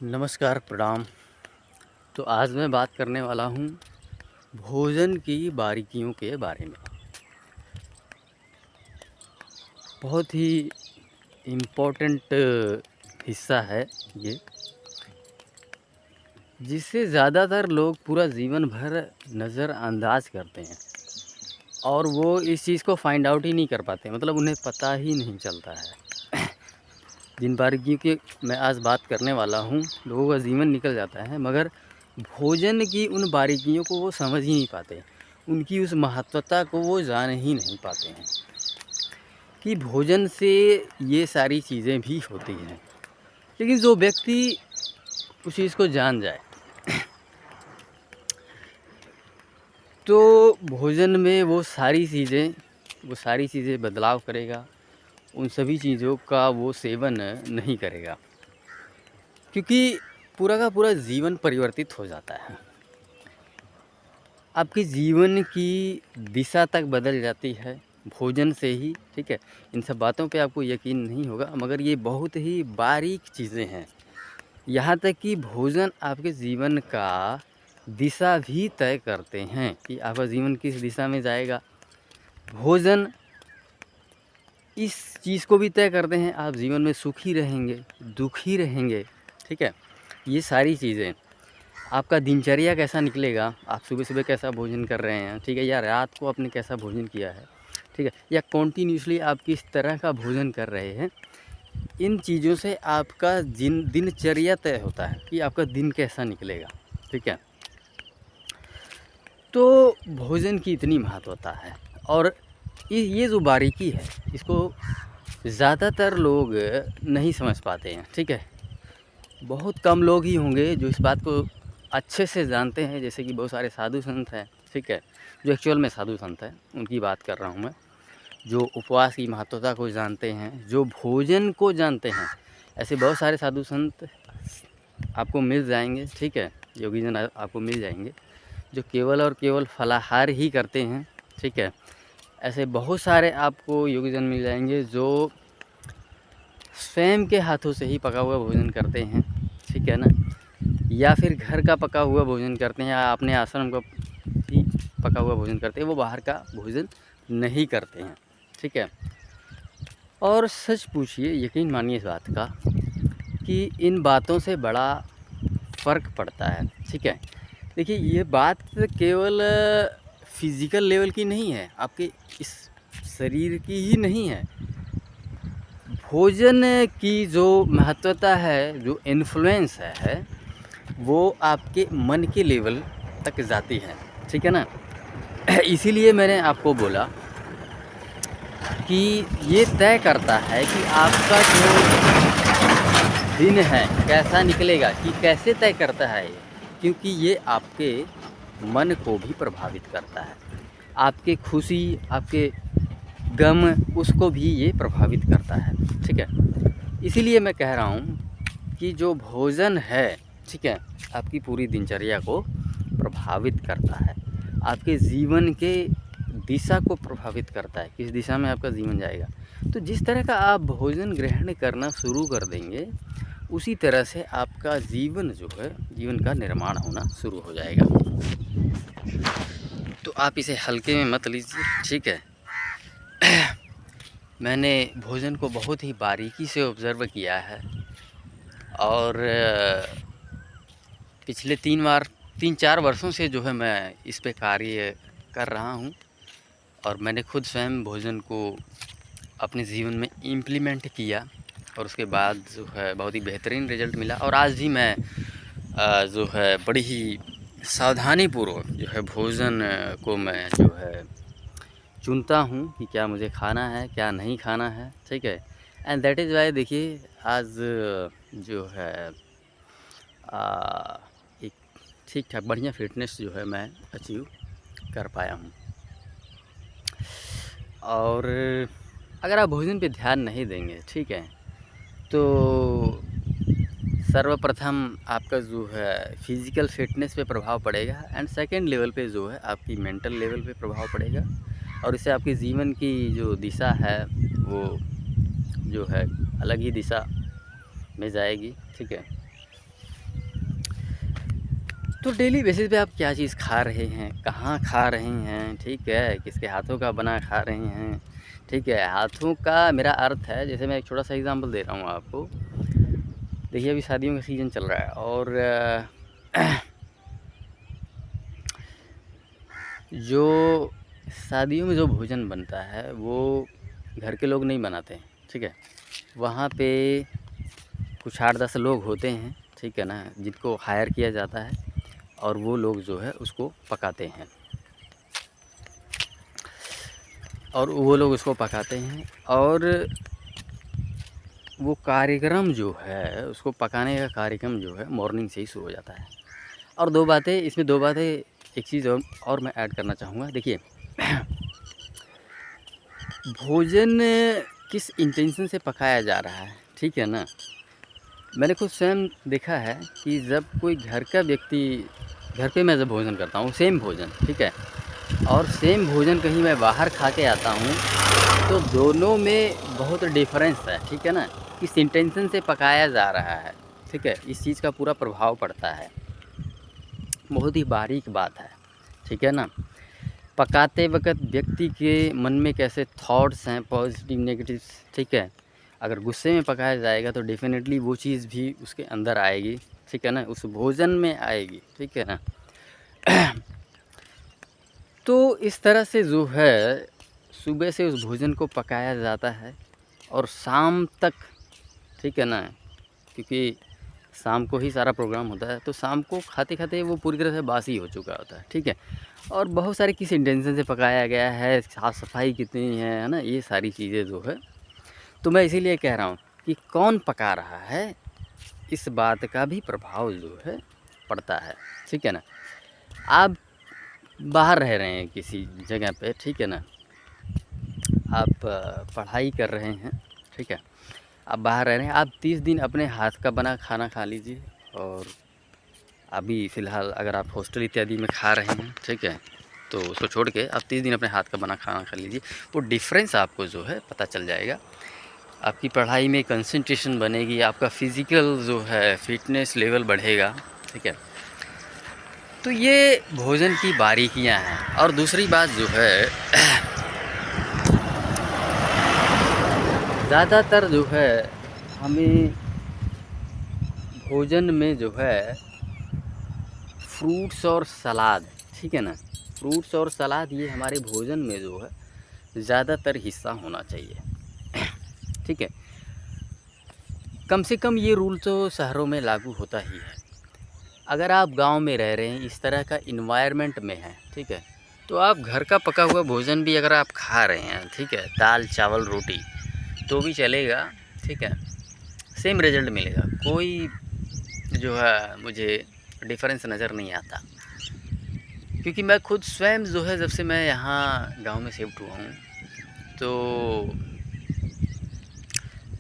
नमस्कार, प्रणाम। तो आज मैं बात करने वाला हूँ भोजन की बारीकियों के बारे में। बहुत ही इम्पोर्टेंट हिस्सा है ये, जिसे ज़्यादातर लोग पूरा जीवन भर नज़रअंदाज करते हैं और वो इस चीज़ को फाइंड आउट ही नहीं कर पाते, मतलब उन्हें पता ही नहीं चलता है। जिन बारीकियों की मैं आज बात करने वाला हूँ, लोगों का जीवन निकल जाता है मगर भोजन की उन बारीकियों को वो समझ ही नहीं पाते, उनकी उस महत्वता को वो जान ही नहीं पाते हैं कि भोजन से ये सारी चीज़ें भी होती हैं। लेकिन जो व्यक्ति उस चीज़ को जान जाए तो भोजन में वो सारी चीज़ें बदलाव करेगा, उन सभी चीज़ों का वो सेवन नहीं करेगा, क्योंकि पूरा का पूरा जीवन परिवर्तित हो जाता है। आपके जीवन की दिशा तक बदल जाती है भोजन से ही, ठीक है। इन सब बातों पे आपको यकीन नहीं होगा मगर ये बहुत ही बारीक चीज़ें हैं। यहाँ तक कि भोजन आपके जीवन का दिशा भी तय करते हैं कि आपका जीवन किस दिशा में जाएगा। भोजन इस चीज़ को भी तय करते हैं आप जीवन में सुखी रहेंगे, दुखी रहेंगे, ठीक है। ये सारी चीज़ें, आपका दिनचर्या कैसा निकलेगा, आप सुबह-सुबह कैसा भोजन कर रहे हैं, ठीक है, या रात को आपने कैसा भोजन किया है, ठीक है, या कॉन्टिन्यूसली आप किस तरह का भोजन कर रहे हैं। इन चीज़ों से आपका दिनचर्या तय होता है कि आपका दिन कैसा निकलेगा, ठीक है। तो भोजन की इतनी महत्वता है और ये जो बारीकी है, इसको ज़्यादातर लोग नहीं समझ पाते हैं, ठीक है। बहुत कम लोग ही होंगे जो इस बात को अच्छे से जानते हैं, जैसे कि बहुत सारे साधु संत हैं, ठीक है, जो एक्चुअल में साधु संत हैं, उनकी बात कर रहा हूँ मैं, जो उपवास की महत्वता को जानते हैं, जो भोजन को जानते हैं। ऐसे बहुत सारे साधु संत आपको मिल जाएंगे, ठीक है, योगीजन आपको मिल जाएंगे जो केवल और केवल फलाहार ही करते हैं, ठीक है। ऐसे बहुत सारे आपको योगीजन मिल जाएंगे जो स्वयं के हाथों से ही पका हुआ भोजन करते हैं, ठीक है ना, या फिर घर का पका हुआ भोजन करते हैं, या अपने आश्रम का ही पका हुआ भोजन करते हैं, वो बाहर का भोजन नहीं करते हैं, ठीक है। और सच पूछिए, यकीन मानिए इस बात का कि इन बातों से बड़ा फ़र्क पड़ता है, ठीक है। देखिए, ये बात केवल फिज़िकल लेवल की नहीं है, आपके इस शरीर की ही नहीं है। भोजन की जो महत्वता है, जो इन्फ्लुएंस है, वो आपके मन के लेवल तक जाती है, ठीक है ना। इसीलिए मैंने आपको बोला कि ये तय करता है कि आपका जो दिन है कैसा निकलेगा, कि कैसे तय करता है ये, क्योंकि ये आपके मन को भी प्रभावित करता है, आपके खुशी, आपके गम, उसको भी ये प्रभावित करता है, ठीक है। इसीलिए मैं कह रहा हूँ कि जो भोजन है, ठीक है, आपकी पूरी दिनचर्या को प्रभावित करता है, आपके जीवन के दिशा को प्रभावित करता है, किस दिशा में आपका जीवन जाएगा। तो जिस तरह का आप भोजन ग्रहण करना शुरू कर देंगे, उसी तरह से आपका जीवन जो है, जीवन का निर्माण होना शुरू हो जाएगा। तो आप इसे हल्के में मत लीजिए, ठीक है। मैंने भोजन को बहुत ही बारीकी से ऑब्ज़र्व किया है और पिछले 3-4 वर्षों से जो है मैं इस पे कार्य कर रहा हूँ और मैंने खुद स्वयं भोजन को अपने जीवन में इम्प्लीमेंट किया और उसके बाद जो है बहुत ही बेहतरीन रिज़ल्ट मिला। और आज भी मैं जो है बड़ी ही सावधानीपूर्वक जो है भोजन को मैं जो है चुनता हूँ कि क्या मुझे खाना है, क्या नहीं खाना है, ठीक है। एंड दैट इज़ वाई देखिए आज जो है एक ठीक ठाक बढ़िया फिटनेस जो है मैं अचीव कर पाया हूँ। और अगर आप भोजन पे ध्यान नहीं देंगे, ठीक है, तो सर्वप्रथम आपका जो है फिज़िकल फिटनेस पे प्रभाव पड़ेगा एंड सेकंड लेवल पे जो है आपकी मेंटल लेवल पे प्रभाव पड़ेगा और इससे आपके जीवन की जो दिशा है वो जो है अलग ही दिशा में जाएगी, ठीक है। तो डेली बेसिस पे आप क्या चीज़ खा रहे हैं, कहाँ खा रहे हैं, ठीक है, किसके हाथों का बना खा रहे हैं, ठीक है। हाथों का मेरा अर्थ है, जैसे मैं एक छोटा सा एग्जांपल दे रहा हूँ आपको। देखिए अभी शादियों का सीज़न चल रहा है और जो शादियों में जो भोजन बनता है वो घर के लोग नहीं बनाते हैं, ठीक है। वहाँ पे कुछ 8-10 लोग होते हैं, ठीक है ना, जिनको हायर किया जाता है और वो लोग जो है उसको पकाते हैं और वो कार्यक्रम जो है, उसको पकाने का कार्यक्रम जो है मॉर्निंग से ही शुरू हो जाता है। और दो बातें एक चीज़ और मैं ऐड करना चाहूँगा। देखिए भोजन किस इंटेंशन से पकाया जा रहा है, ठीक है ना। मैंने खुद स्वयं देखा है कि जब कोई घर का व्यक्ति, घर पे मैं जब भोजन करता हूँ सेम भोजन, ठीक है, और सेम भोजन कहीं मैं बाहर खा के आता हूँ, तो दोनों में बहुत डिफरेंस है, ठीक है ना। किस इंटेंशन से पकाया जा रहा है, ठीक है, इस चीज़ का पूरा प्रभाव पड़ता है। बहुत ही बारीक बात है, ठीक है ना। पकाते वक़्त व्यक्ति के मन में कैसे थॉट्स हैं, पॉजिटिव नेगेटिव, ठीक है। अगर गुस्से में पकाया जाएगा तो डेफ़िनेटली वो चीज़ भी उसके अंदर आएगी, ठीक है ना, उस भोजन में आएगी, ठीक है ना। तो इस तरह से जो है सुबह से उस भोजन को पकाया जाता है और शाम तक, ठीक है ना, क्योंकि शाम को ही सारा प्रोग्राम होता है, तो शाम को खाते-खाते वो पूरी तरह से बासी हो चुका होता है, ठीक है। और बहुत सारे किस इंटेंशन से पकाया गया है, साफ़-सफाई कितनी है ना, ये सारी चीज़ें जो है। तो मैं इसीलिए कह रहा हूँ कि कौन पका रहा है, इस बात का भी प्रभाव जो है पड़ता है, ठीक है ना। आप बाहर रह रहे हैं किसी जगह पे, ठीक है ना, आप पढ़ाई कर रहे हैं, ठीक है, आप बाहर रह रहे हैं, आप 30 दिन अपने हाथ का बना खाना खा लीजिए। और अभी फ़िलहाल अगर आप हॉस्टल इत्यादि में खा रहे हैं, ठीक है, तो उसको छोड़ के आप 30 दिन अपने हाथ का बना खाना खा लीजिए। वो डिफ़रेंस आपको जो है पता चल जाएगा। आपकी पढ़ाई में कंसंट्रेशन बनेगी, आपका फ़िज़िकल जो है फ़िटनेस लेवल बढ़ेगा, ठीक है। तो ये भोजन की बारीकियाँ हैं। और दूसरी बात जो है ज़्यादातर जो है हमें भोजन में जो है फ्रूट्स और सलाद, ठीक है ना, फ्रूट्स और सलाद ये हमारे भोजन में जो है ज़्यादातर हिस्सा होना चाहिए, ठीक है। कम से कम ये रूल तो शहरों में लागू होता ही है। अगर आप गांव में रह रहे हैं, इस तरह का इन्वायरमेंट में हैं, ठीक है, तो आप घर का पका हुआ भोजन भी अगर आप खा रहे हैं, ठीक है, दाल चावल रोटी तो भी चलेगा, ठीक है, सेम रिज़ल्ट मिलेगा। कोई जो है मुझे डिफ़रेंस नज़र नहीं आता, क्योंकि मैं खुद स्वयं जो है जब से मैं यहाँ गांव में शिफ्ट हुआ हूँ, तो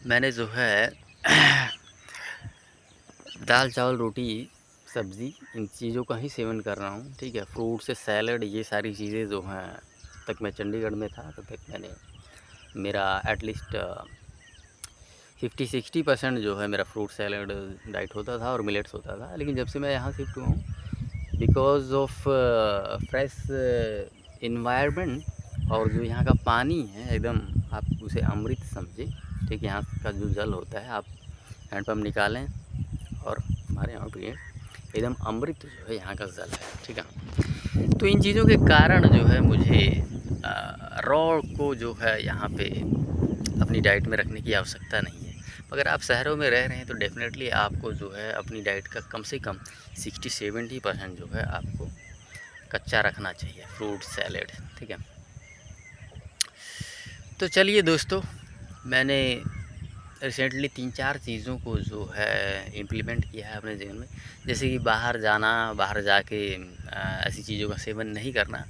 मैंने जो है दाल चावल रोटी सब्ज़ी इन चीज़ों का ही सेवन कर रहा हूँ, ठीक है। फ्रूट से सैलड ये सारी चीज़ें जो हैं, तक मैं चंडीगढ़ में था तब तक मैंने मेरा एटलीस्ट 50-60% जो है मेरा फ्रूट सैलड डाइट होता था और मिलेट्स होता था। लेकिन जब से मैं यहाँ शिफ्ट हुआ हूँ, बिकॉज़ ऑफ फ्रेश इन्वायरमेंट और जो यहाँ का पानी है एकदम, आप उसे अमृत समझें, ठीक है। यहाँ का जो जल होता है, आप हैंडपम्प निकालें और हमारे यहाँ पिए, एकदम अमृत जो है यहाँ का जल है, ठीक है। तो इन चीज़ों के कारण जो है मुझे रॉ को जो है यहाँ पे अपनी डाइट में रखने की आवश्यकता नहीं है। मगर आप शहरों में रह रहे हैं तो डेफ़िनेटली आपको जो है अपनी डाइट का कम से कम 60-70% जो है आपको कच्चा रखना चाहिए, फ्रूट सैलेड, ठीक है। तो चलिए दोस्तों, मैंने रिसेंटली 3-4 चीज़ों को जो है इम्प्लीमेंट किया है अपने जीवन में। जैसे कि बाहर जाना, बाहर जाके ऐसी चीज़ों का सेवन नहीं करना।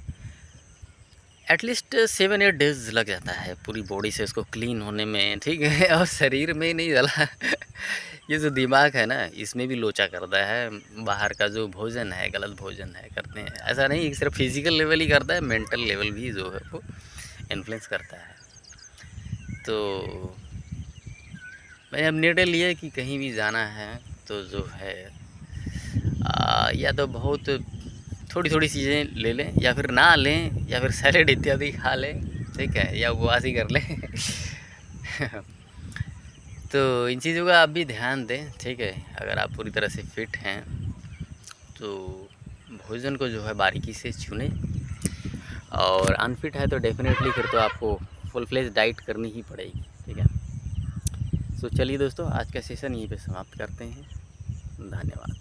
एटलीस्ट 7-8 डेज़ लग जाता है पूरी बॉडी से उसको क्लीन होने में, ठीक है। और शरीर में ही नहीं जला ये जो दिमाग है ना, इसमें भी लोचा करता है। बाहर का जो भोजन है, गलत भोजन है करते हैं, ऐसा नहीं कि सिर्फ फिज़िकल लेवल ही करता है, मेंटल लेवल भी जो है वो इन्फ्लुएंस करता है। तो मैंने अब निर्णय लिया कि कहीं भी जाना है तो जो है या तो बहुत थोड़ी थोड़ी चीज़ें ले लें, या फिर ना लें, या फिर सैलेड इत्यादि खा लें, ठीक है, या उपवास ही कर लें। तो इन चीज़ों का आप भी ध्यान दें, ठीक है। अगर आप पूरी तरह से फिट हैं तो भोजन को जो है बारीकी से चुनें, और अनफिट है तो डेफिनेटली फिर तो आपको फुल फ्लेज डाइट करनी ही पड़ेगी, ठीक है। तो चलिए दोस्तों, आज का सेशन यहीं पे समाप्त करते हैं। धन्यवाद।